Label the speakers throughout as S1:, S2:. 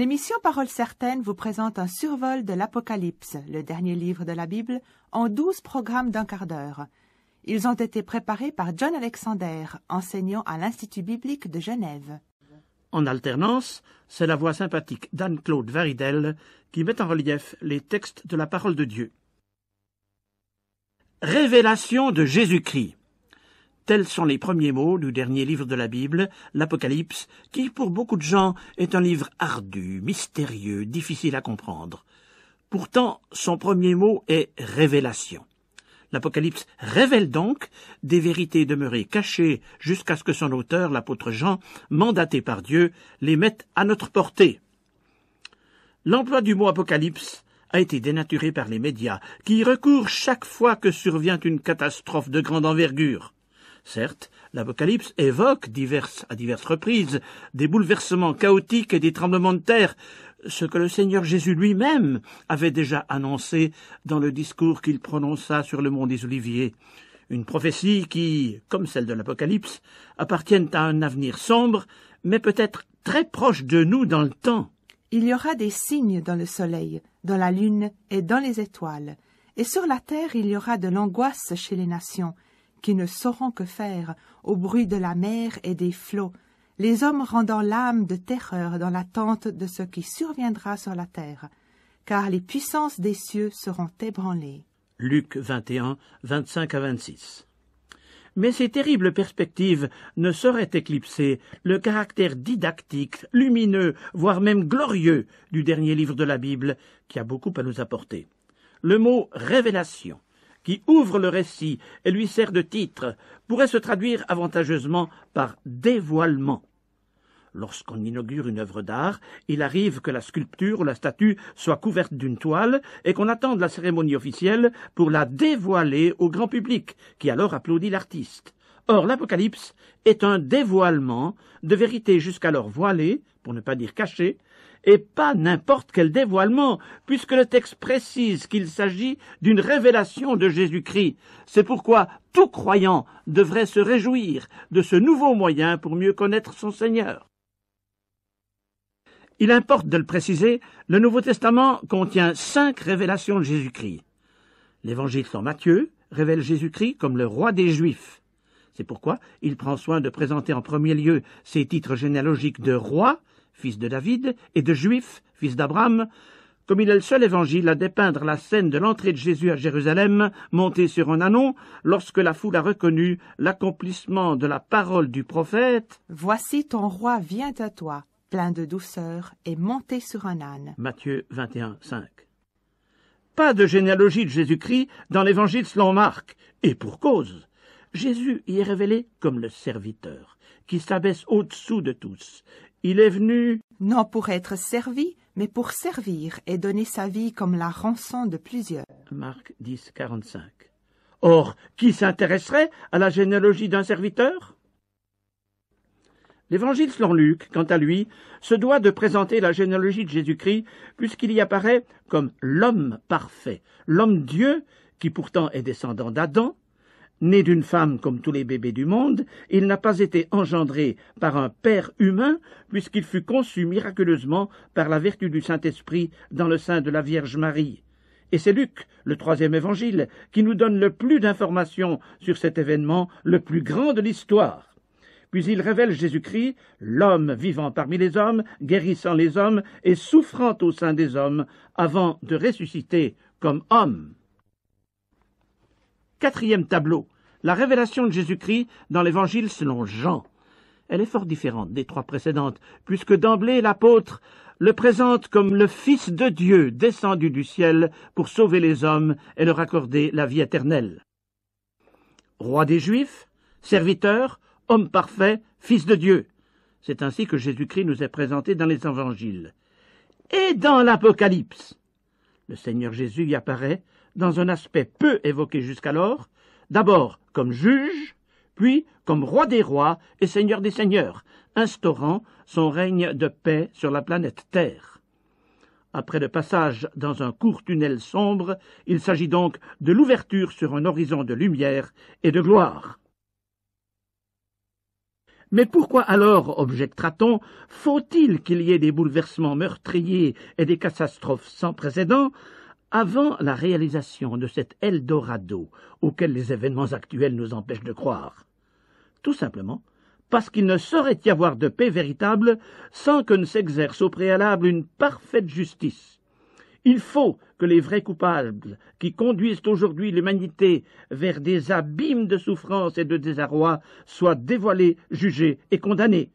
S1: L'émission Paroles certaines vous présente un survol de l'Apocalypse, le dernier livre de la Bible, en 12 programmes d'un quart d'heure. Ils ont été préparés par John Alexander, enseignant à l'Institut biblique de Genève.
S2: En alternance, c'est la voix sympathique d'Anne-Claude Varidel qui met en relief les textes de la parole de Dieu. Révélation de Jésus-Christ. Tels sont les premiers mots du dernier livre de la Bible, l'Apocalypse, qui, pour beaucoup de gens, est un livre ardu, mystérieux, difficile à comprendre. Pourtant, son premier mot est « révélation ». L'Apocalypse révèle donc des vérités demeurées cachées jusqu'à ce que son auteur, l'apôtre Jean, mandaté par Dieu, les mette à notre portée. L'emploi du mot Apocalypse a été dénaturé par les médias, qui y recourent chaque fois que survient une catastrophe de grande envergure. Certes, l'Apocalypse évoque à diverses reprises des bouleversements chaotiques et des tremblements de terre, ce que le Seigneur Jésus lui-même avait déjà annoncé dans le discours qu'il prononça sur le mont des Oliviers. Une prophétie qui, comme celle de l'Apocalypse, appartiennent à un avenir sombre, mais peut-être très proche de nous dans le temps.
S1: Il y aura des signes dans le soleil, dans la lune et dans les étoiles, et sur la terre il y aura de l'angoisse chez les nations, qui ne sauront que faire au bruit de la mer et des flots, les hommes rendant l'âme de terreur dans l'attente de ce qui surviendra sur la terre, car les puissances des cieux seront ébranlées.
S2: Luc 21, 25 à 26. Mais ces terribles perspectives ne sauraient éclipser le caractère didactique, lumineux, voire même glorieux du dernier livre de la Bible, qui a beaucoup à nous apporter. Le mot « révélation », qui ouvre le récit et lui sert de titre, pourrait se traduire avantageusement par « dévoilement ». Lorsqu'on inaugure une œuvre d'art, il arrive que la sculpture ou la statue soit couverte d'une toile et qu'on attende la cérémonie officielle pour la dévoiler au grand public, qui alors applaudit l'artiste. Or, l'Apocalypse est un dévoilement de vérités jusqu'alors voilées, pour ne pas dire cachées, et pas n'importe quel dévoilement, puisque le texte précise qu'il s'agit d'une révélation de Jésus-Christ. C'est pourquoi tout croyant devrait se réjouir de ce nouveau moyen pour mieux connaître son Seigneur. Il importe de le préciser, le Nouveau Testament contient 5 révélations de Jésus-Christ. L'Évangile selon Matthieu révèle Jésus-Christ comme le roi des Juifs. C'est pourquoi il prend soin de présenter en premier lieu ses titres généalogiques de roi, fils de David, et de Juif, fils d'Abraham, comme il est le seul évangile à dépeindre la scène de l'entrée de Jésus à Jérusalem, monté sur un ânon, lorsque la foule a reconnu l'accomplissement de la parole du prophète.
S1: « Voici ton roi vient à toi, plein de douceur, et monté sur un âne. »
S2: Matthieu 21, 5. Pas de généalogie de Jésus-Christ dans l'évangile selon Marc, et pour cause. Jésus y est révélé comme le serviteur, qui s'abaisse au-dessous de tous. Il est venu
S1: non pour être servi, mais pour servir et donner sa vie comme la rançon de plusieurs.
S2: Marc 10, 45. Or, qui s'intéresserait à la généalogie d'un serviteur? L'évangile selon Luc, quant à lui, se doit de présenter la généalogie de Jésus-Christ, puisqu'il y apparaît comme l'homme parfait, l'homme-dieu, qui pourtant est descendant d'Adam. Né d'une femme comme tous les bébés du monde, il n'a pas été engendré par un père humain, puisqu'il fut conçu miraculeusement par la vertu du Saint-Esprit dans le sein de la Vierge Marie. Et c'est Luc, le 3e évangile, qui nous donne le plus d'informations sur cet événement, le plus grand de l'histoire. Puis il révèle Jésus-Christ, l'homme vivant parmi les hommes, guérissant les hommes et souffrant au sein des hommes, avant de ressusciter comme homme. 4e tableau, la révélation de Jésus-Christ dans l'évangile selon Jean. Elle est fort différente des 3 précédentes, puisque d'emblée l'apôtre le présente comme le Fils de Dieu descendu du ciel pour sauver les hommes et leur accorder la vie éternelle. Roi des Juifs, serviteur, homme parfait, Fils de Dieu. C'est ainsi que Jésus-Christ nous est présenté dans les évangiles. Et dans l'Apocalypse, le Seigneur Jésus y apparaît dans un aspect peu évoqué jusqu'alors, d'abord comme juge, puis comme roi des rois et seigneur des seigneurs, instaurant son règne de paix sur la planète Terre. Après le passage dans un court tunnel sombre, il s'agit donc de l'ouverture sur un horizon de lumière et de gloire. Mais pourquoi alors, objectera-t-on, faut-il qu'il y ait des bouleversements meurtriers et des catastrophes sans précédent avant la réalisation de cet Eldorado auquel les événements actuels nous empêchent de croire? Tout simplement parce qu'il ne saurait y avoir de paix véritable sans que ne s'exerce au préalable une parfaite justice. Il faut que les vrais coupables qui conduisent aujourd'hui l'humanité vers des abîmes de souffrance et de désarroi soient dévoilés, jugés et condamnés.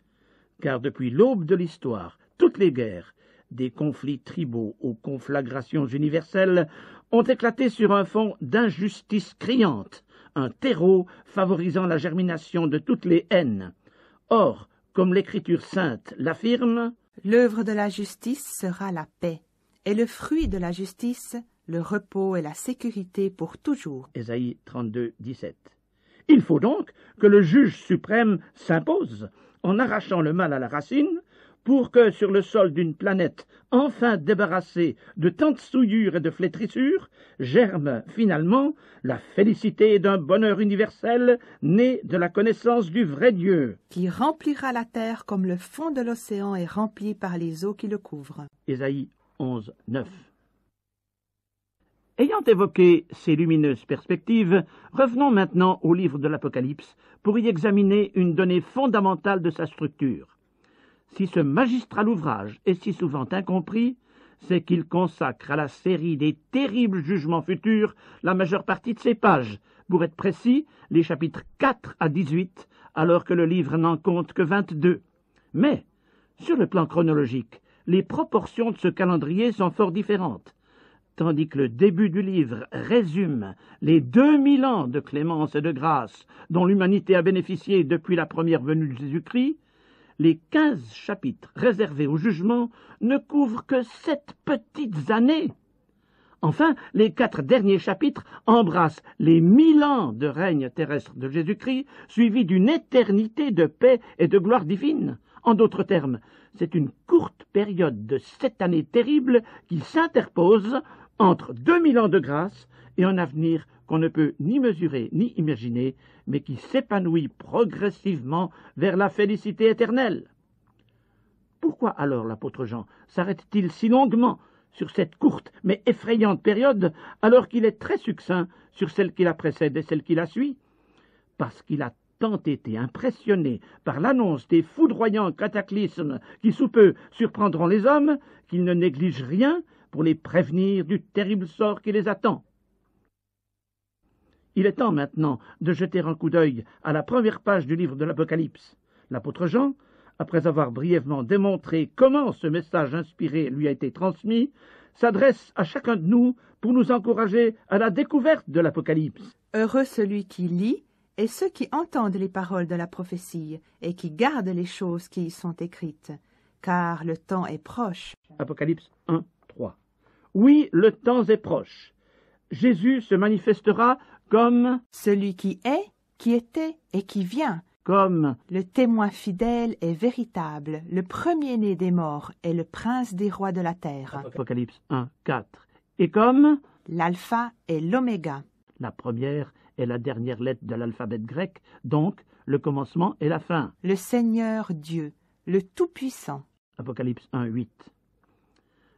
S2: Car depuis l'aube de l'histoire, toutes les guerres, des conflits tribaux aux conflagrations universelles, ont éclaté sur un fond d'injustice criante, un terreau favorisant la germination de toutes les haines. Or, comme l'Écriture sainte l'affirme,
S1: « L'œuvre de la justice sera la paix, et le fruit de la justice, le repos et la sécurité pour toujours. »
S2: Ésaïe 32, 17. Il faut donc que le juge suprême s'impose en arrachant le mal à la racine pour que, sur le sol d'une planète enfin débarrassée de tant de souillures et de flétrissures, germe finalement la félicité d'un bonheur universel né de la connaissance du vrai Dieu,
S1: qui remplira la terre comme le fond de l'océan est rempli par les eaux qui le couvrent.
S2: Ésaïe 11, 9. Ayant évoqué ces lumineuses perspectives, revenons maintenant au livre de l'Apocalypse pour y examiner une donnée fondamentale de sa structure. Si ce magistral ouvrage est si souvent incompris, c'est qu'il consacre à la série des terribles jugements futurs la majeure partie de ses pages, pour être précis, les chapitres 4 à 18, alors que le livre n'en compte que 22. Mais, sur le plan chronologique, les proportions de ce calendrier sont fort différentes. Tandis que le début du livre résume les 2000 ans de clémence et de grâce dont l'humanité a bénéficié depuis la première venue de Jésus-Christ, les 15 chapitres réservés au jugement ne couvrent que 7 petites années. Enfin, les 4 derniers chapitres embrassent les 1000 ans de règne terrestre de Jésus-Christ, suivis d'une éternité de paix et de gloire divine. En d'autres termes, c'est une courte période de 7 années terribles qui s'interpose entre 2000 ans de grâce et un avenir qu'on ne peut ni mesurer ni imaginer, mais qui s'épanouit progressivement vers la félicité éternelle. Pourquoi alors l'apôtre Jean s'arrête-t-il si longuement sur cette courte mais effrayante période, alors qu'il est très succinct sur celle qui la précède et celle qui la suit? Parce qu'il a tant été impressionné par l'annonce des foudroyants cataclysmes qui sous peu surprendront les hommes, qu'il ne néglige rien pour les prévenir du terrible sort qui les attend. Il est temps maintenant de jeter un coup d'œil à la première page du livre de l'Apocalypse. L'apôtre Jean, après avoir brièvement démontré comment ce message inspiré lui a été transmis, s'adresse à chacun de nous pour nous encourager à la découverte de l'Apocalypse.
S1: Heureux celui qui lit et ceux qui entendent les paroles de la prophétie et qui gardent les choses qui y sont écrites, car le temps est proche.
S2: Apocalypse 1, 3. Oui, le temps est proche. Jésus se manifestera comme
S1: celui qui est, qui était et qui vient,
S2: comme
S1: le témoin fidèle et véritable, le premier-né des morts et le prince des rois de la terre.
S2: Apocalypse 1, 4. Et comme
S1: l'alpha et l'oméga.
S2: La première et la dernière lettre de l'alphabet grec, donc le commencement et la fin.
S1: Le Seigneur Dieu, le Tout-Puissant.
S2: Apocalypse 1, 8.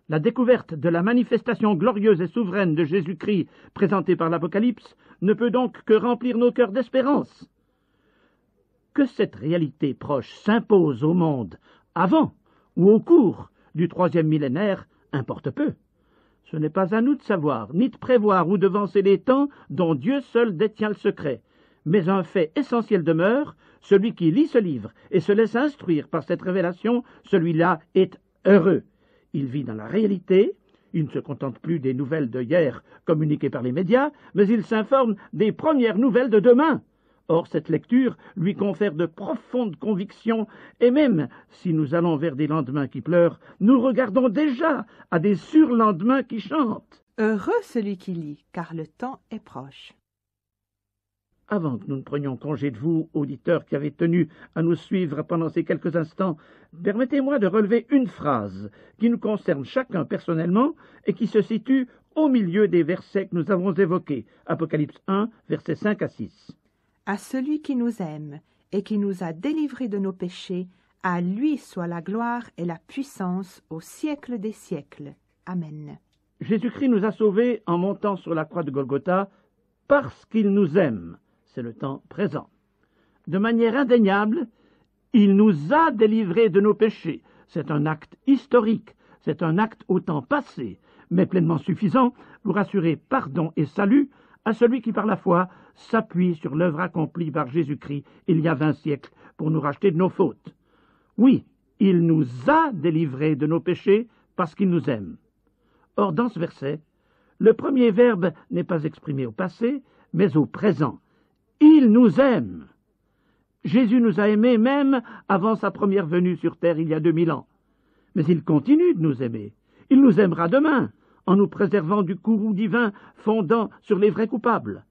S2: La découverte de la manifestation glorieuse et souveraine de Jésus-Christ présentée par l'Apocalypse ne peut donc que remplir nos cœurs d'espérance. Que cette réalité proche s'impose au monde avant ou au cours du 3e millénaire importe peu. Ce n'est pas à nous de savoir, ni de prévoir ou devancer les temps dont Dieu seul détient le secret. Mais un fait essentiel demeure, celui qui lit ce livre et se laisse instruire par cette révélation, celui-là est heureux. Il vit dans la réalité, il ne se contente plus des nouvelles de hier communiquées par les médias, mais il s'informe des premières nouvelles de demain. Or, cette lecture lui confère de profondes convictions, et même si nous allons vers des lendemains qui pleurent, nous regardons déjà à des surlendemains qui chantent.
S1: Heureux celui qui lit, car le temps est proche.
S2: Avant que nous ne prenions congé de vous, auditeurs qui avez tenu à nous suivre pendant ces quelques instants, permettez-moi de relever une phrase qui nous concerne chacun personnellement et qui se situe au milieu des versets que nous avons évoqués. Apocalypse 1, versets 5 à 6.
S1: À celui qui nous aime et qui nous a délivrés de nos péchés, à lui soit la gloire et la puissance au siècle des siècles. Amen.
S2: Jésus-Christ nous a sauvés en montant sur la croix de Golgotha parce qu'il nous aime. C'est le temps présent. De manière indéniable, il nous a délivrés de nos péchés. C'est un acte historique, c'est un acte au temps passé, mais pleinement suffisant pour assurer pardon et salut à celui qui par la foi s'appuie sur l'œuvre accomplie par Jésus-Christ il y a 20 siècles pour nous racheter de nos fautes. Oui, il nous a délivrés de nos péchés parce qu'il nous aime. Or, dans ce verset, le premier verbe n'est pas exprimé au passé, mais au présent. Il nous aime. Jésus nous a aimés même avant sa première venue sur terre il y a 2000 ans. Mais il continue de nous aimer. Il nous aimera demain, en nous préservant du courroux divin fondant sur les vrais coupables.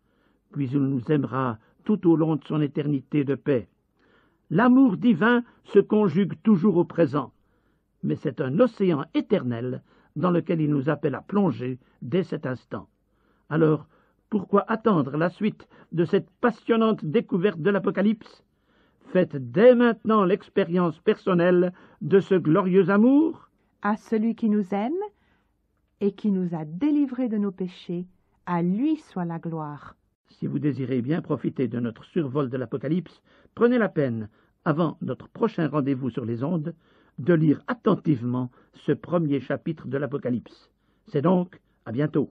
S2: Puis il nous aimera tout au long de son éternité de paix. L'amour divin se conjugue toujours au présent, mais c'est un océan éternel dans lequel il nous appelle à plonger dès cet instant. Alors, pourquoi attendre la suite de cette passionnante découverte de l'Apocalypse? Faites dès maintenant l'expérience personnelle de ce glorieux amour.
S1: À celui qui nous aime et qui nous a délivrés de nos péchés, à lui soit la gloire.
S2: Si vous désirez bien profiter de notre survol de l'Apocalypse, prenez la peine, avant notre prochain rendez-vous sur les ondes, de lire attentivement ce premier chapitre de l'Apocalypse. C'est donc à bientôt.